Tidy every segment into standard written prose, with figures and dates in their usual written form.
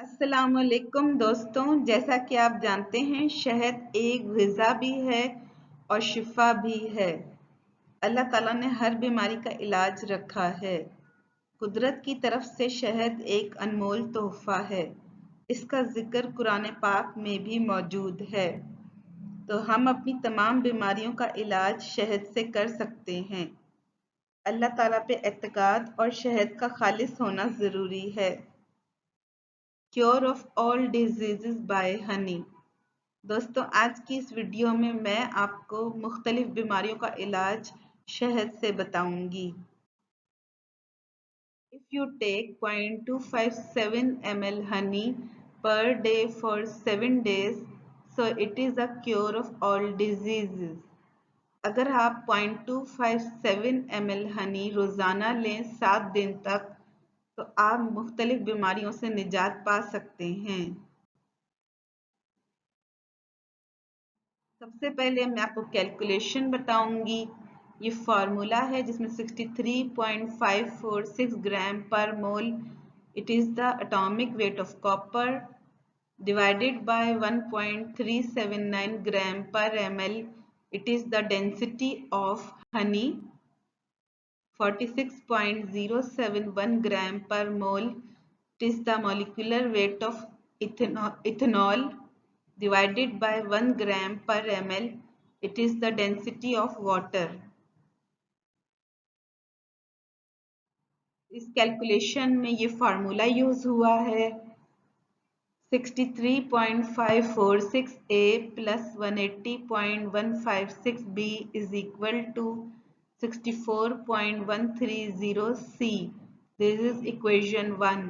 अस्सलामुअलैकुम दोस्तों, जैसा कि आप जानते हैं शहद एक ग़िज़ा भी है और शिफा भी है। अल्लाह ताला ने हर बीमारी का इलाज रखा है। कुदरत की तरफ से शहद एक अनमोल तोहफा है। इसका जिक्र कुरान पाक में भी मौजूद है। तो हम अपनी तमाम बीमारियों का इलाज शहद से कर सकते हैं। अल्लाह ताला पे एतकाद और शहद का खालिस होना ज़रूरी है। Cure of all disease by honey. दोस्तों, आज की इस वीडियो में मैं आपको मुख्तलिफ बीमारियों का इलाज शहद से बताऊंगी। If you take 0.257 ml honey per day for 7 days, so it is a cure of all diseases. अगर आप 0.257 ml हनी रोज़ाना लें 7 दिन तक, तो आप मुख्तलिफ बीमारियों से निजात पा सकते हैं। सबसे पहले मैं आपको कैलकुलेशन बताऊंगी। ये फार्मूला है जिसमें 63.546 gram per mole it is the atomic weight of copper divided by 1.379 gram per ml it is the density of honey 46.071 gram per mole it is the molecular weight of ethanol divided by 1 gram per ml it is the density of water. इस calculation में ये formula use हुआ है 63.546 A plus 180.156 B is equal to 64.130 C. This is equation 1.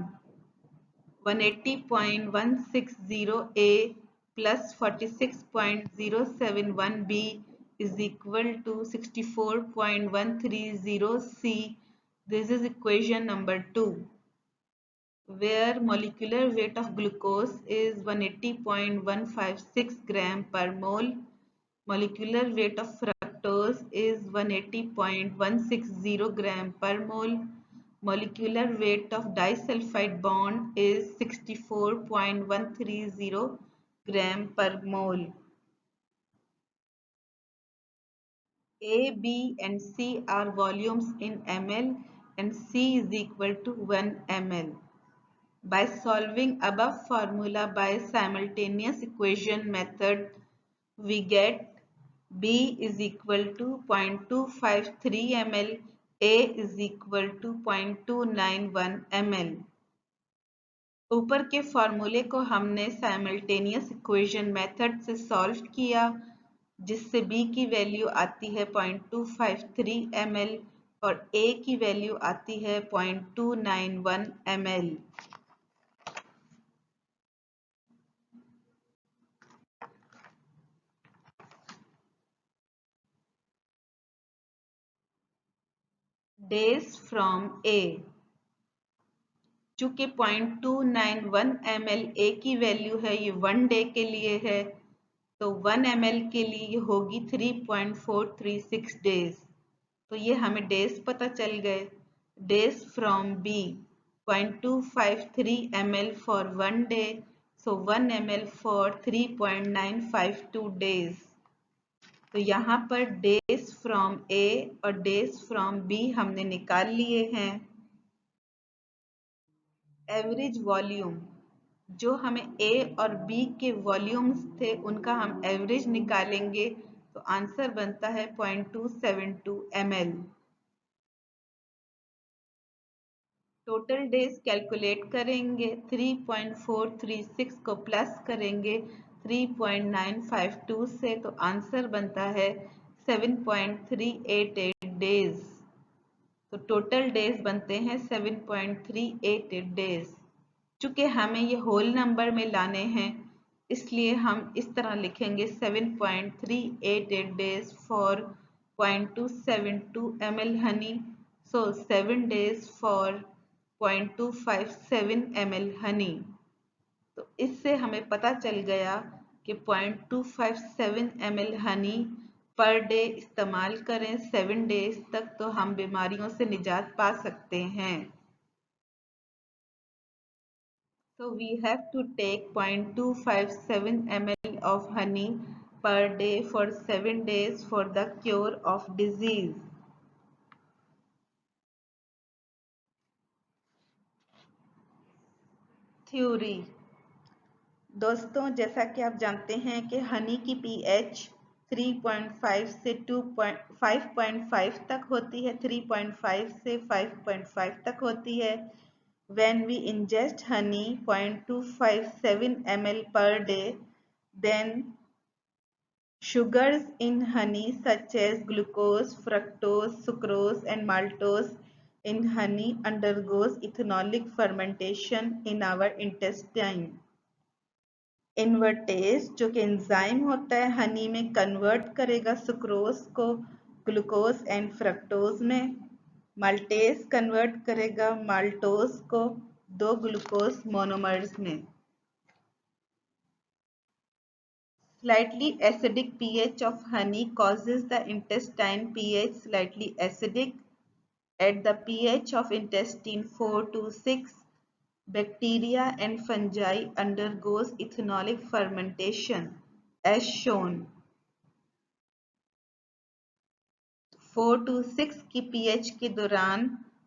180.160 A plus 46.071 B is equal to 64.130 C. This is equation number 2, where molecular weight of glucose is 180.156 gram per mole. Molecular weight of fructose is 180.160 gram per mole. Molecular weight of disulfide bond is 64.130 gram per mole. A, B and C are volumes in ml and C is equal to 1 ml. By solving above formula by simultaneous equation method, we get B is equal to 0.253 ml, A is equal to 0.291 ml. ऊपर के फॉर्मूले को हमने simultaneous equation method से solve किया, जिससे B की value आती है 0.253 ml और A की वैल्यू आती है 0.291 ml। डेज फ्रॉम A, चूंकि 0.291 ml A की वैल्यू है, ये 1 डे के लिए है, तो 1 ml के लिए होगी 3.436 डेज। तो ये हमें डेज पता चल गए। Days from B 0.253 ml for 1 day, so 1 ml for 3.952 days. तो यहाँ पर डेज फ्रॉम A और डेज फ्रॉम B हमने निकाल लिए हैं। एवरेज वॉल्यूम, जो हमें A और B के वॉल्यूम्स थे उनका हम एवरेज निकालेंगे, तो आंसर बनता है 0.272 ml। टोटल डेज कैलकुलेट करेंगे, 3.436 को प्लस करेंगे 3.952 से, तो आंसर बनता है 7.388 डेज। तो टोटल डेज बनते हैं 7.388 डेज। चूंकि हमें ये होल नंबर में लाने हैं, इसलिए हम इस तरह लिखेंगे 7.388 days for 0.272 ml Honey, so 7 days for 0.257 ml Honey. तो इससे हमें पता चल गया कि 0.257 ml हनी पर डे इस्तेमाल करें 7 डेज तक, तो हम बीमारियों से निजात पा सकते हैं। So we have to take 0.257 ml of honey per day for 7 days for the cure of disease. Theory. दोस्तों, जैसा कि आप जानते हैं कि हनी की पीएच 3.5 से 5.5 तक होती है, 3.5 से 5.5 तक होती है। When we ingest honey 0.257 ml per day, then sugars in honey such as glucose, fructose, sucrose and maltose in honey undergoes ethanolic fermentation in our intestine. Invertase जो कि एंजाइम होता है हनी में कन्वर्ट करेगा सुक्रोज को ग्लूकोज एंड फ्रक्टोज में। Maltase convert करेगा maltose को दो ग्लूकोज मोनोमर्स में। Slightly acidic pH of honey causes the intestine pH slightly acidic. At the pH of intestine 4 to 6, bacteria and fungi undergoes ethanolic fermentation as shown. 4 to 6 की pH के दौरान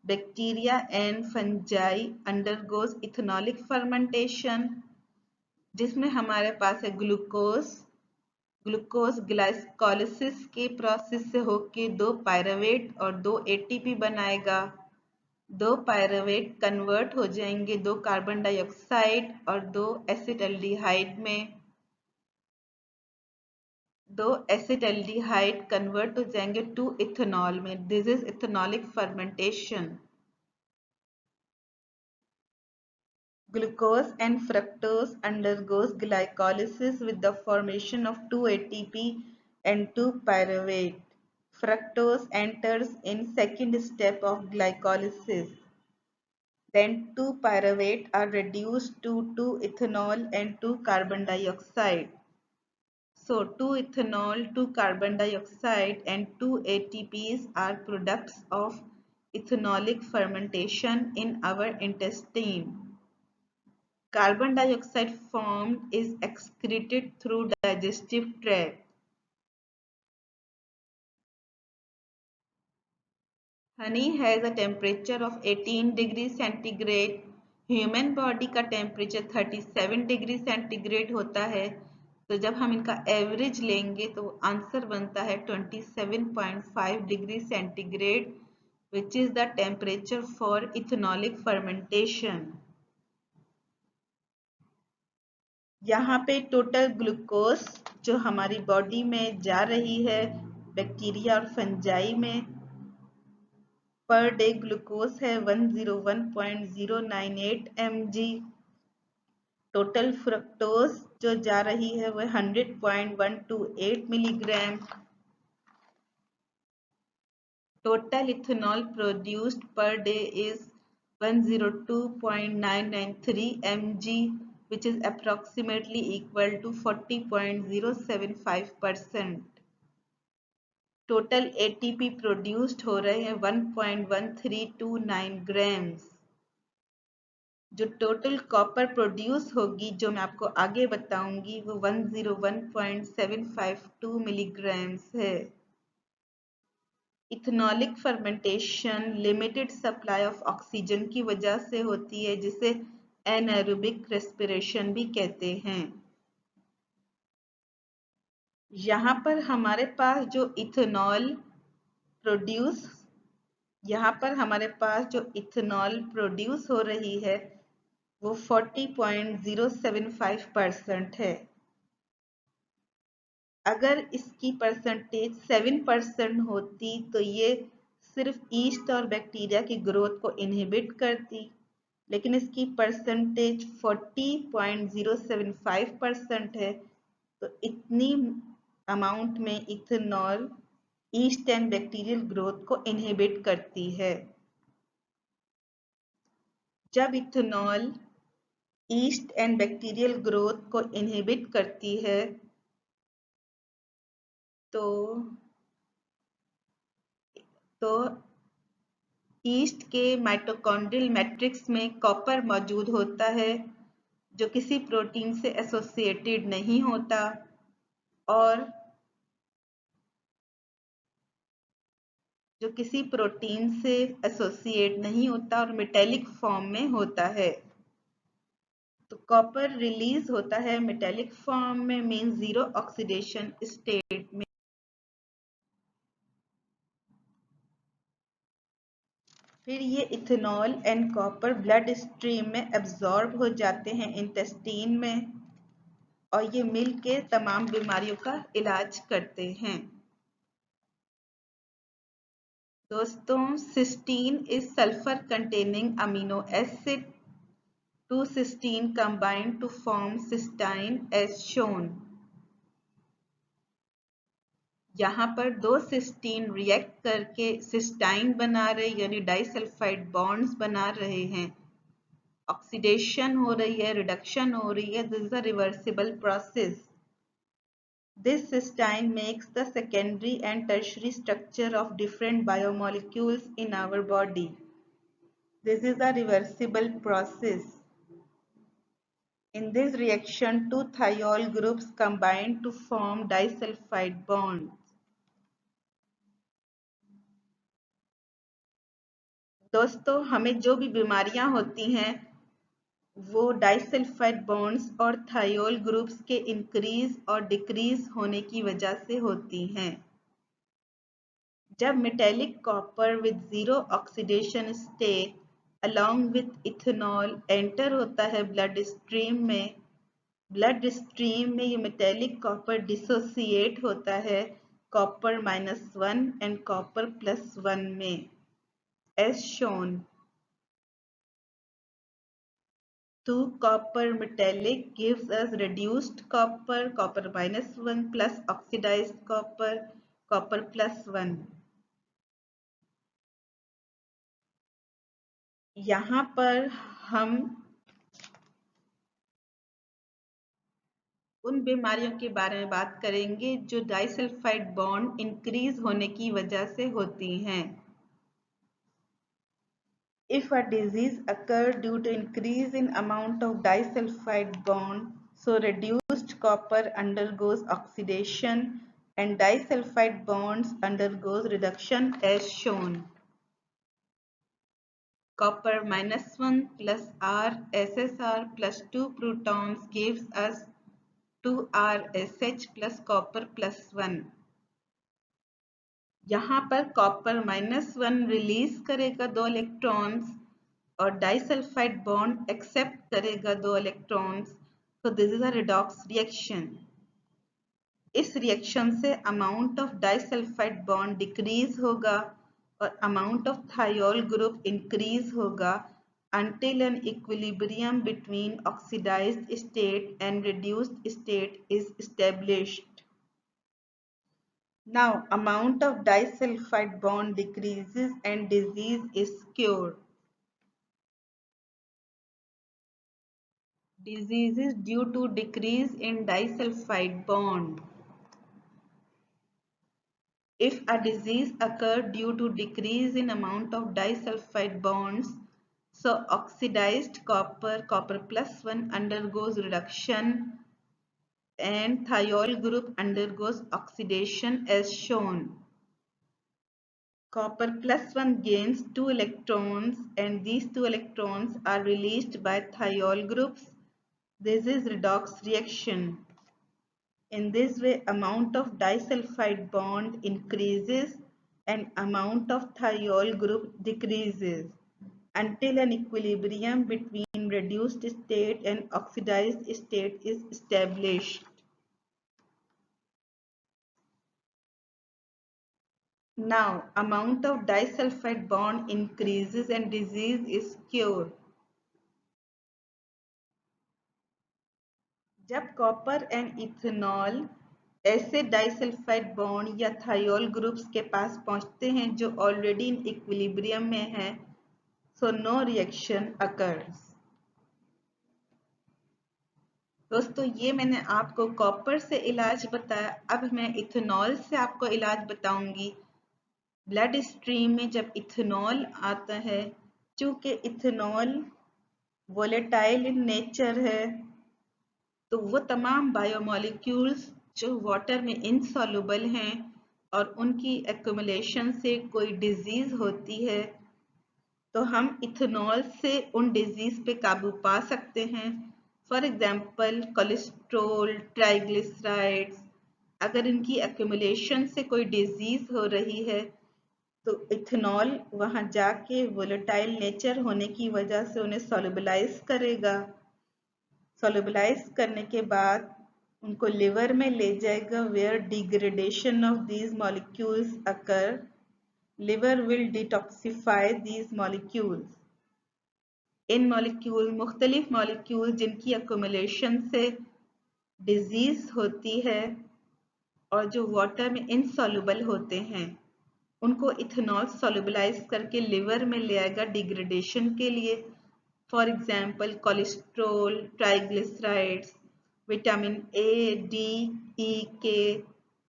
bacteria and fungi undergoes ethanolic fermentation, जिसमें हमारे पास है glucose glycolysis के process से होके 2 pyruvate और 2 एटीपी बनाएगा। 2 पायरुवेट कन्वर्ट हो जाएंगे 2 कार्बन डाइऑक्साइड और 2 एसिटाल्डिहाइड में। 2 एसिटाल्डिहाइड कन्वर्ट हो जाएंगे 2 इथेनॉल में। This is ethanolic fermentation. Glucose and fructose undergoes glycolysis with the formation of 2 ATP and 2 pyruvate. Fructose enters in second step of glycolysis. Then 2 pyruvate are reduced to 2 ethanol and 2 carbon dioxide. So 2 ethanol, 2 carbon dioxide and 2 ATPs are products of ethanolic fermentation in our intestine. Carbon dioxide formed is excreted through digestive tract. Honey has a temperature of 18 degree centigrade. Human body का temperature 37 degree centigrade होता है। तो जब हम इनका average लेंगे तो answer बनता है 27.5 degree centigrade, which is the temperature for ethanolic fermentation. यहाँ पे टोटल ग्लूकोज जो हमारी बॉडी में जा रही है बैक्टीरिया और फंजाई में, पर डे ग्लूकोज है 101.098 mg। टोटल फ्रक्टोज जो जा रही है वह 100.128 milligram. Total ethanol produced per day is 102.993 mg, which is approximately equal to 40.075%. Total ATP produced हो रहे हैं 1.1329 ग्राम्स। जो टोटल कॉपर प्रोड्यूस होगी जो मैं आपको आगे बताऊंगी वो 101.752 मिलीग्राम्स है। Ethanolic fermentation limited supply of oxygen की वजह से होती है, जिसे एनारोबिक रेस्पिरेशन भी कहते हैं। यहाँ पर हमारे पास जो इथेनॉल प्रोड्यूस हो रही है वो 40.075% है। अगर इसकी परसेंटेज 7% होती तो ये सिर्फ ईस्ट और बैक्टीरिया की ग्रोथ को इनहिबिट करती, लेकिन इसकी परसेंटेज 40.075% है। तो इतनी अमाउंट में ethanol east and bacterial growth को इनहिबिट करती है। जब ethanol east and bacterial growth को इनहिबिट करती है तो ईस्ट के माइटोकॉन्ड्रियल मैट्रिक्स में कॉपर मौजूद होता है जो किसी प्रोटीन से एसोसिएटेड नहीं होता और जो किसी प्रोटीन से एसोसिएट नहीं होता और मेटेलिक फॉर्म में होता है। तो कॉपर रिलीज होता है मेटेलिक फॉर्म में, मीन जीरो ऑक्सीडेशन स्टेट में। फिर ये ethanol and copper blood stream में एब्जॉर्ब हो जाते हैं इंटेस्टीन में, और ये मिल के तमाम बीमारियों का इलाज करते हैं। दोस्तों, cysteine is sulphur containing amino acid. Two cysteine combine to form cysteine as shown. यहाँ पर दो सिस्टीन रिएक्ट करके सिस्टाइन बना रहे, यानी डाइसल्फाइड बॉन्ड्स बना रहे हैं। ऑक्सीडेशन हो रही है, रिडक्शन हो रही है। This is a reversible process. This cysteine makes the secondary and tertiary structure of different biomolecules in our body. This is a reversible process. In this reaction, two thiol groups combine to form disulfide bonds. दोस्तों, हमें जो भी बीमारियां होती हैं वो disulphide bonds और thiol groups के इंक्रीज और डिक्रीज होने की वजह से होती हैं। जब metallic copper with zero oxidation state along with ethanol enter होता है ब्लड स्ट्रीम में, ब्लड स्ट्रीम में ये मेटेलिक कॉपर डिसोसिएट होता है कॉपर -1 एंड कॉपर +1 में, as shown. 2 copper metallic gives us reduced copper, copper -1 plus oxidized copper, copper +1. यहाँ पर हम उन बीमारियों के बारे में बात करेंगे जो डाइसल्फाइड बॉन्ड इंक्रीज होने की वजह से होती हैं। If a disease occurs due to increase in amount of disulfide bond, so reduced copper undergoes oxidation and disulfide bonds undergoes reduction as shown. Copper -1 plus R SSR plus 2 protons gives us 2R SH plus copper +1. यहाँ पर copper -1 release करेगा 2 electrons और disulphide bond accept करेगा 2 electrons. तो this is a redox reaction. इस reaction से amount of disulphide bond decrease होगा और amount of thiol group increase होगा until an equilibrium between oxidized state and reduced state is established. Now, amount of disulfide bond decreases and disease is cured. Disease is due to decrease in disulfide bond. If a disease occurs due to decrease in amount of disulfide bonds, so oxidized copper, copper +1 undergoes reduction and thiol group undergoes oxidation as shown. Copper +1 gains 2 electrons and these 2 electrons are released by thiol groups. This is redox reaction. In this way, amount of disulfide bond increases and amount of thiol group decreases until an equilibrium between reduced state and oxidized state is established. Now, amount of disulfide bond increases and disease is cured. जब copper and ethanol ऐसे disulphide bond या thiol groups के पास पहुंचते हैं जो already in equilibrium में है, so no reaction occurs. दोस्तों, ये मैंने आपको कॉपर से इलाज बताया। अब मैं इथेनॉल से आपको इलाज बताऊंगी। ब्लड स्ट्रीम में जब इथेनॉल आता है, चूंकि इथेनॉल वोलेटाइल इन नेचर है। तो वो तमाम बायोमोलिक्यूल्स जो वाटर में इनसॉल्युबल हैं और उनकी एक्युमुलेशन से कोई डिजीज होती है, तो हम इथेनॉल से उन डिजीज पे काबू पा सकते हैं। फॉर एग्जांपल कोलेस्ट्रोल, ट्राइग्लिसराइड्स, अगर इनकी एक्युमुलेशन से कोई डिजीज हो रही है तो इथेनॉल वहां जाके वोलेटाइल नेचर होने की वजह से उन्हें सॉल्युबलाइज करेगा। सॉल्युबलाइज करने के बाद उनको लिवर में ले जाएगा, where degradation of these molecules occur. liver will detoxify these molecules. इन मॉलिक्यूल मुख्तलिफ मॉलिक्यूल जिनकी accumulation से डिजीज होती है और जो वाटर में इनसॉल्युबल होते हैं, उनको इथेनॉल सॉल्युबलाइज करके लिवर में ले आएगा डिग्रेडेशन के लिए। For example cholesterol, triglycerides, vitamin A, D, E, K,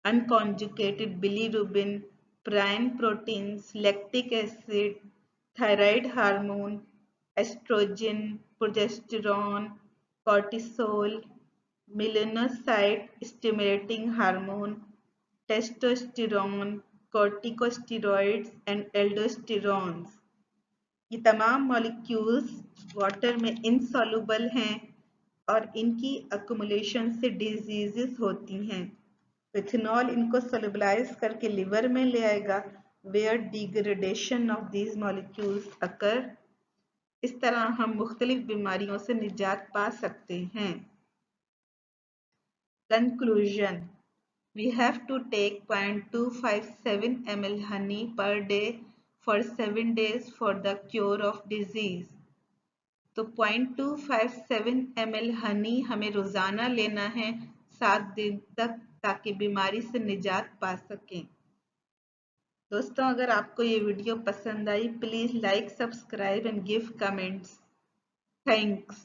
unconjugated bilirubin, prion proteins, lactic acid, thyroid hormone, oestrogen, progesterone, cortisol, melanocyte stimulating hormone, testosterone, corticosteroids and aldosterons। ये तमाम मॉलिक्यूल्स वाटर में insoluble हैं और इनकी accumulation से diseases होती हैं। Ethanol इनको सोल्युबलाइज करके लिवर में ले आएगा, where degradation of these molecules occur. इस तरह हम मुख्तलिफ बीमारियों से निजात पा सकते हैं। Conclusion: we have to take 0.257 ml honey per day for 7 days for the cure of disease। तो 0.257 ml हनी हमें रोजाना लेना है 7 दिन तक, ताकि बीमारी से निजात पा सकें। दोस्तों, अगर आपको ये वीडियो पसंद आई, please like, subscribe and give comments. Thanks.